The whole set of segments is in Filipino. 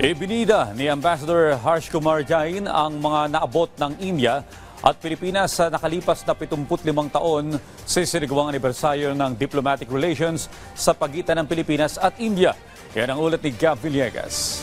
Ibinida ni Ambassador Harsh Kumar Jain ang mga naabot ng India at Pilipinas sa nakalipas na 75 taon sa isinagawang anibersaryo ng diplomatic relations sa pagitan ng Pilipinas at India. Yan ang ulat ni Gab Villegas.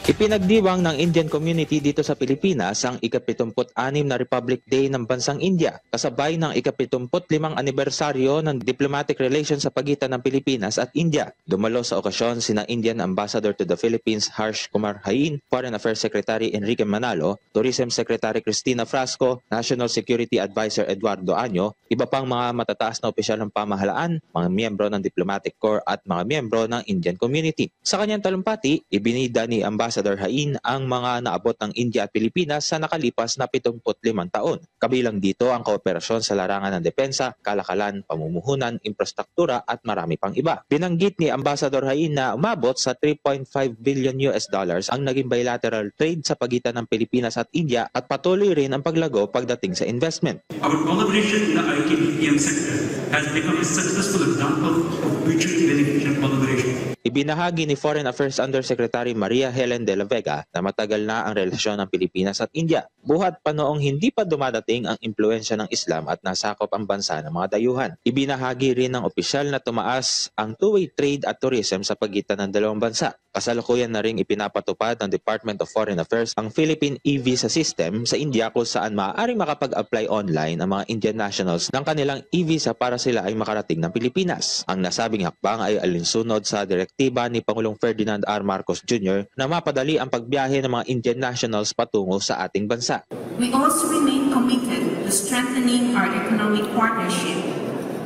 Ipinagdiwang ng Indian community dito sa Pilipinas ang ika-76 na Republic Day ng bansang India, kasabay ng ika-75 anibersaryo ng diplomatic relations sa pagitan ng Pilipinas at India. Dumalo sa okasyon sina Indian Ambassador to the Philippines Harsh Kumar Jain, Foreign Affairs Secretary Enrique Manalo, Tourism Secretary Cristina Frasco, National Security Advisor Eduardo Año, iba pang mga matataas na opisyal ng pamahalaan, mga miyembro ng Diplomatic Corps at mga miyembro ng Indian community. Sa kanyang talumpati, ibinida ni Ambassador Jain ang mga naabot ng India at Pilipinas sa nakalipas na 75 taon. Kabilang dito ang kooperasyon sa larangan ng depensa, kalakalan, pamumuhunan, infrastruktura at marami pang iba. Binanggit ni Ambassador Jain na umabot sa $3.5 billion ang naging bilateral trade sa pagitan ng Pilipinas at India at patuloy rin ang paglago pagdating sa investment. Our collaboration in the IT/BPM sector has become a successful example of mutually beneficial collaboration. Ibinahagi ni Foreign Affairs Undersecretary Maria Helen de la Vega na matagal na ang relasyon ng Pilipinas at India, buhat pa noong hindi pa dumadating ang impluensya ng Islam at nasakop ang bansa ng mga dayuhan. Ibinahagi rin ng opisyal na tumaas ang two-way trade at tourism sa pagitan ng dalawang bansa. Kasalukuyan na ring ipinapatupad ng Department of Foreign Affairs ang Philippine e-visa system sa India kung saan maaaring makapag-apply online ang mga Indian nationals ng kanilang e-visa para sila ay makarating ng Pilipinas. Ang nasabing hakbang ay alinsunod sa direktiba ni Pangulong Ferdinand R. Marcos Jr. na mapadali ang pagbiyahe ng mga Indian nationals patungo sa ating bansa. We also remain committed to strengthening our economic partnership.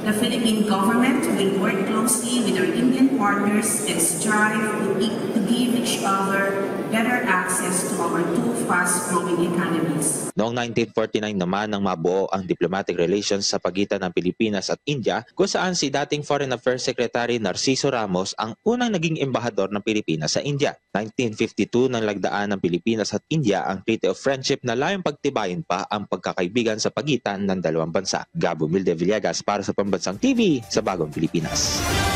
The Philippine government will work closely with our Indian partners and strive to give each other better access to our two fast-growing economies. Noong 1949 naman nang mabuo ang diplomatic relations sa pagitan ng Pilipinas at India, kung saan si dating Foreign Affairs Secretary Narciso Ramos ang unang naging embahador ng Pilipinas sa India. 1952 nang lagdaan ng Pilipinas at India ang Treaty of Friendship na layong pagtibayin pa ang pagkakaibigan sa pagitan ng dalawang bansa. Gabo Milde Villegas para sa Pambansang TV sa Bagong Pilipinas.